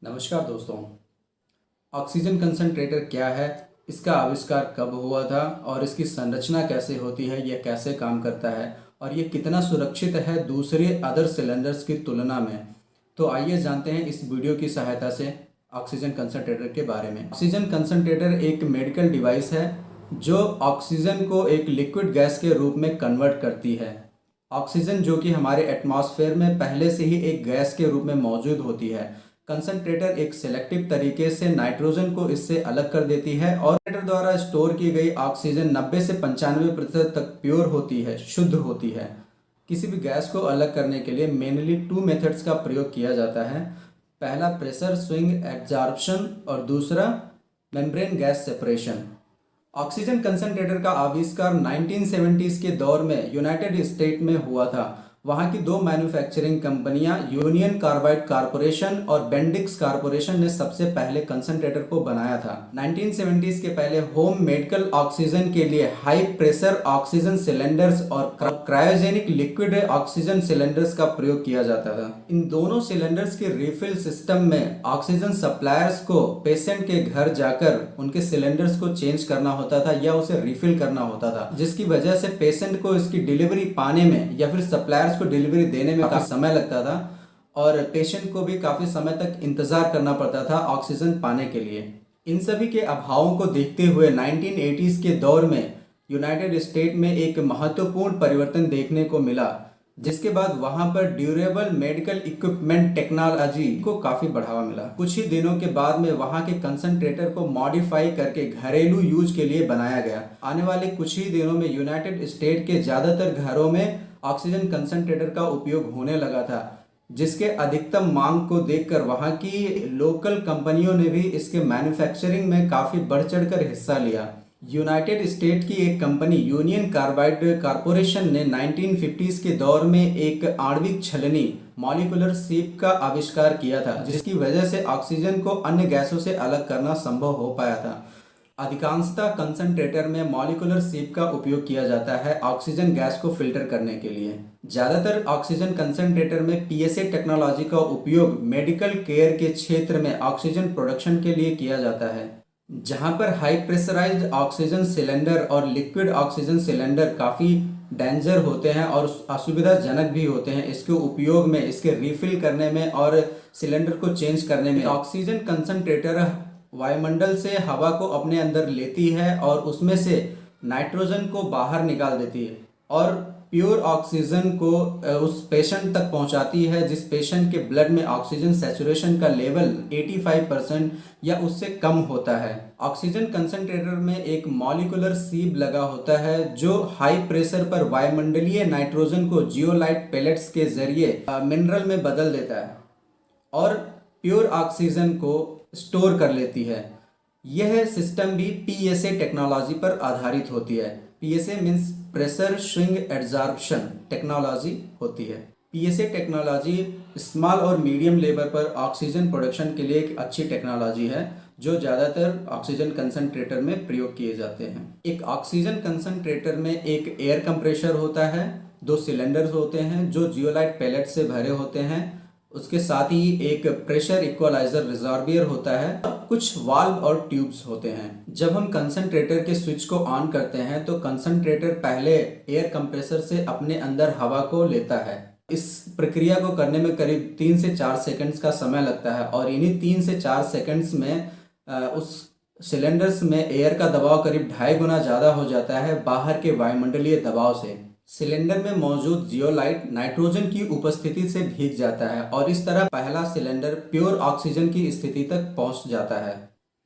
नमस्कार दोस्तों। Oxygen concentrator क्या है, इसका आविष्कार कब हुआ था और इसकी संरचना कैसे होती है, यह कैसे काम करता है और ये कितना सुरक्षित है दूसरे अदर सिलेंडर्स की तुलना में। तो आइए जानते हैं इस वीडियो की सहायता से ऑक्सीजन कंसंट्रेटर के बारे में। ऑक्सीजन कंसंट्रेटर एक मेडिकल डिवाइस है जो ऑक्सीजन को एक लिक्विड गैस के रूप में कन्वर्ट करती है। ऑक्सीजन जो कि हमारे एटमॉस्फेयर में पहले से ही एक गैस के रूप में मौजूद होती है। कंसंट्रेटर एक सेलेक्टिव तरीके से नाइट्रोजन को इससे अलग कर देती है और कंसंट्रेटर द्वारा स्टोर की गई ऑक्सीजन 90 से 95% तक प्योर होती है, शुद्ध होती है। किसी भी गैस को अलग करने के लिए मेनली 2 मेथड्स का प्रयोग किया जाता है। पहला प्रेशर स्विंग एडजॉर्प्शन और दूसरा membrane gas separation. Oxygen concentrator का आविष्कार 1970s के दौर में यूनाइटेड स्टेट में हुआ था। वहाँ की दो मैन्युफैक्चरिंग कंपनियां यूनियन कार्बाइड कॉरपोरेशन और बेंडिक्स कॉरपोरेशन ने सबसे पहले कंसंट्रेटर को बनाया था। 1970s के पहले होम मेडिकल ऑक्सीजन के लिए हाई प्रेशर ऑक्सीजन सिलेंडर्स और क्रायोजेनिक लिक्विड ऑक्सीजन सिलेंडर्स का प्रयोग किया जाता था। इन दोनों सिलेंडर्स के रिफिल सिस्टम में ऑक्सीजन सप्लायर्स को पेशेंट के घर जाकर उनके सिलेंडर्स को चेंज करना होता था या उसे रिफिल करना होता था, जिसकी वजह से पेशेंट को इसकी डिलीवरी पाने में या फिर सप्लायर्स को डिलीवरी देने में काफी समय लगता था और पेशेंट को भी काफी समय तक इंतजार करना पड़ता था ऑक्सीजन पाने के लिए। इन सभी के अभावों को देखते हुए 1980s के दौर में यूनाइटेड स्टेट में एक महत्वपूर्ण परिवर्तन देखने को मिला, जिसके बाद वहां पर ड्यूरेबल मेडिकल इक्विपमेंट टेक्नोलॉजी को काफी बढ़ावा मिला। कुछ ही दिनों के बाद में वहां के कंसंट्रेटर को मॉडिफाई करके घरेलू यूज के लिए बनाया गया। आने वाले कुछ ही दिनों में यूनाइटेड स्टेट के ज्यादातर घरों में ऑक्सीजन कंसंट्रेटर का उपयोग होने लगा था, जिसके अधिकतम मांग को देखकर वहां की लोकल कंपनियों ने भी इसके मैन्युफैक्चरिंग में काफी बढ़ चढ़कर हिस्सा लिया। यूनाइटेड स्टेट की एक कंपनी यूनियन कार्बाइड कॉरपोरेशन ने 1950s के दौर में एक आणविक छलनी मॉलिक्यूलर सिप का आविष्कार किया था, जिसकी वजह से ऑक्सीजन को अन्य गैसों से अलग करना संभव हो पाया था। अधिकांशतः कंसंट्रेटर में मॉलिक्यूलर सिप का उपयोग किया जाता है ऑक्सीजन गैस को फिल्टर करने के लिए। ज़्यादातर ऑक्सीजन कंसंट्रेटर में पीएसए टेक्नोलॉजी का उपयोग मेडिकल केयर के क्षेत्र में ऑक्सीजन प्रोडक्शन के लिए किया जाता है, जहां पर हाई प्रेशराइज्ड ऑक्सीजन सिलेंडर और लिक्विड ऑक्सीजन सिलेंडर काफ़ी डेंजर होते हैं और असुविधाजनक भी होते हैं इसके उपयोग में, इसके रिफिल करने में और सिलेंडर को चेंज करने में। ऑक्सीजन कंसंट्रेटर वायुमंडल से हवा को अपने अंदर लेती है और उसमें से नाइट्रोजन को बाहर निकाल देती है और प्योर ऑक्सीजन को उस पेशेंट तक पहुंचाती है जिस पेशेंट के ब्लड में ऑक्सीजन सैचुरेशन का लेवल 85% या उससे कम होता है। ऑक्सीजन कंसंट्रेटर में एक मॉलिक्यूलर सीब लगा होता है जो हाई प्रेशर पर वायुमंडलीय नाइट्रोजन को जियोलाइट पेलेट्स के जरिए मिनरल में बदल देता है और प्योर ऑक्सीजन को स्टोर कर लेती है। यह सिस्टम भी पीएसए टेक्नोलॉजी पर आधारित होती है। PSA means pressure swing adsorption technology होती है। पीएसए टेक्नोलॉजी स्मॉल और मीडियम लेवल पर ऑक्सीजन प्रोडक्शन के लिए एक अच्छी टेक्नोलॉजी है जो ज़्यादातर ऑक्सीजन कंसंट्रेटर में प्रयोग किए जाते हैं। एक ऑक्सीजन कंसंट्रेटर में एक एयर कंप्रेसर होता है, 2 सिलेंडर्स होते हैं जो जियोलाइट पेलेट से भरे होते हैं, उसके साथ ही एक प्रेशर इक्वलाइजर रिजॉर्बियर होता है, कुछ वाल्व और ट्यूब्स होते हैं। जब हम कंसंट्रेटर के स्विच को ऑन करते हैं तो कंसंट्रेटर पहले एयर कंप्रेसर से अपने अंदर हवा को लेता है। इस प्रक्रिया को करने में करीब 3 से 4 सेकंड्स का समय लगता है और इन्हीं 3 से 4 सेकंड्स में उस सिलेंडर्स में एयर का दबाव करीब 2.5 गुना ज़्यादा हो जाता है बाहर के वायुमंडलीय दबाव से। सिलेंडर में मौजूद जियोलाइट नाइट्रोजन की उपस्थिति से भीग जाता है और इस तरह पहला सिलेंडर प्योर ऑक्सीजन की स्थिति तक पहुंच जाता है,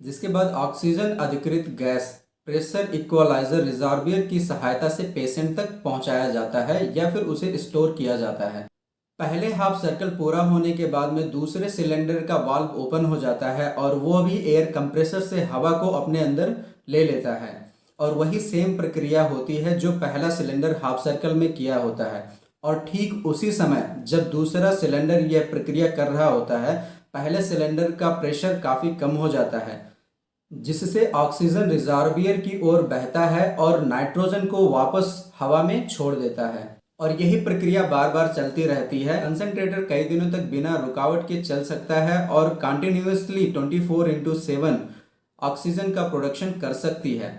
जिसके बाद ऑक्सीजन अधिकृत गैस प्रेशर इक्वलाइजर रिजॉर्बियर की सहायता से पेशेंट तक पहुंचाया जाता है या फिर उसे स्टोर किया जाता है। पहले हाफ सर्कल पूरा होने के बाद में दूसरे सिलेंडर का वाल्व ओपन हो जाता है और वो भी एयर कंप्रेसर से हवा को अपने अंदर ले लेता है और वही सेम प्रक्रिया होती है जो पहला सिलेंडर हाफ सर्कल में किया होता है। और ठीक उसी समय जब दूसरा सिलेंडर यह प्रक्रिया कर रहा होता है, पहले सिलेंडर का प्रेशर काफ़ी कम हो जाता है, जिससे ऑक्सीजन रिजॉर्बियर की ओर बहता है और नाइट्रोजन को वापस हवा में छोड़ देता है। और यही प्रक्रिया बार बार चलती रहती है। कंसंट्रेटर कई दिनों तक बिना रुकावट के चल सकता है और कंटिन्यूअसली 24/7 ऑक्सीजन का प्रोडक्शन कर सकती है।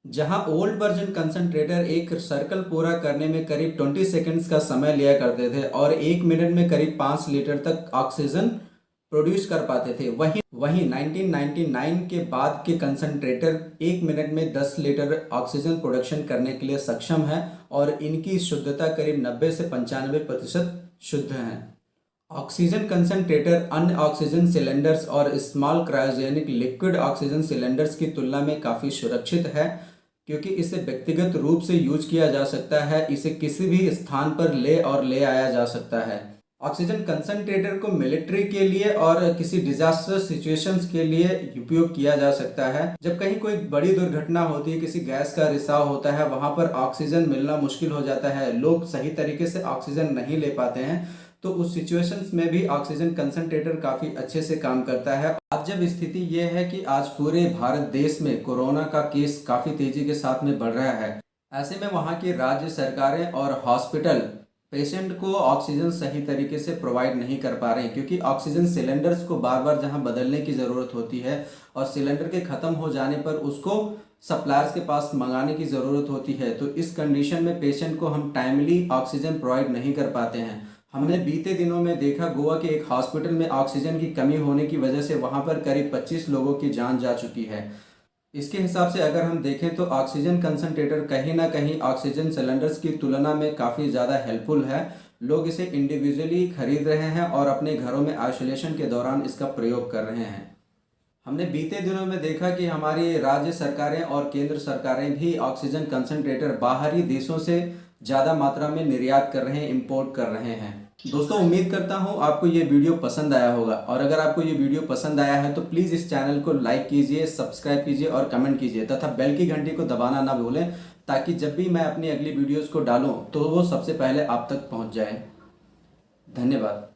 जहां ओल्ड वर्जन कंसंट्रेटर एक सर्कल पूरा करने में करीब 20 सेकंड्स का समय लिया करते थे और 1 मिनट में करीब 5 लीटर तक ऑक्सीजन प्रोड्यूस कर पाते थे। वहीं 1999 के बाद के कंसंट्रेटर 1 मिनट में 10 लीटर ऑक्सीजन प्रोडक्शन करने के लिए सक्षम है और इनकी शुद्धता करीब 90 से 95% शुद्ध है। ऑक्सीजन कंसंट्रेटर अन्य ऑक्सीजन सिलेंडर्स और small cryogenic liquid oxygen cylinders की तुलना में काफ़ी सुरक्षित है, क्योंकि इसे व्यक्तिगत रूप से यूज किया जा सकता है। इसे किसी भी स्थान पर ले आया जा सकता है। ऑक्सीजन कंसंट्रेटर को मिलिट्री के लिए और किसी डिजास्टर सिचुएशंस के लिए उपयोग किया जा सकता है। जब कहीं कोई बड़ी दुर्घटना होती है, किसी गैस का रिसाव होता है, वहां पर ऑक्सीजन मिलना मुश्किल हो जाता है, लोग सही तरीके से ऑक्सीजन नहीं ले पाते हैं, तो उस सिचुएशंस में भी ऑक्सीजन कंसंट्रेटर काफ़ी अच्छे से काम करता है। अब जब स्थिति ये है कि आज पूरे भारत देश में कोरोना का केस काफ़ी तेज़ी के साथ में बढ़ रहा है, ऐसे में वहाँ की राज्य सरकारें और हॉस्पिटल पेशेंट को ऑक्सीजन सही तरीके से प्रोवाइड नहीं कर पा रहे हैं, क्योंकि ऑक्सीजन सिलेंडर्स को बार बार जहां बदलने की ज़रूरत होती है और सिलेंडर के ख़त्म हो जाने पर उसको सप्लायर्स के पास मंगाने की ज़रूरत होती है, तो इस कंडीशन में पेशेंट को हम टाइमली ऑक्सीजन प्रोवाइड नहीं कर पाते हैं। हमने बीते दिनों में देखा गोवा के एक हॉस्पिटल में ऑक्सीजन की कमी होने की वजह से वहां पर करीब 25 लोगों की जान जा चुकी है। इसके हिसाब से अगर हम देखें तो ऑक्सीजन कंसंट्रेटर कहीं ना कहीं ऑक्सीजन सिलेंडर्स की तुलना में काफ़ी ज़्यादा हेल्पफुल है। लोग इसे इंडिविजुअली खरीद रहे हैं और अपने घरों में आइसोलेशन के दौरान इसका प्रयोग कर रहे हैं। हमने बीते दिनों में देखा कि हमारी राज्य सरकारें और केंद्र सरकारें भी ऑक्सीजन कंसंट्रेटर बाहरी देशों से ज़्यादा मात्रा में निर्यात कर रहे हैं, इंपोर्ट कर रहे हैं। दोस्तों, उम्मीद करता हूं आपको ये वीडियो पसंद आया होगा, और अगर आपको ये वीडियो पसंद आया है तो प्लीज़ इस चैनल को लाइक कीजिए, सब्सक्राइब कीजिए और कमेंट कीजिए तथा बेल की घंटी को दबाना ना भूलें, ताकि जब भी मैं अपनी अगली वीडियोज़ को डालूँ तो वो सबसे पहले आप तक पहुँच जाए। धन्यवाद।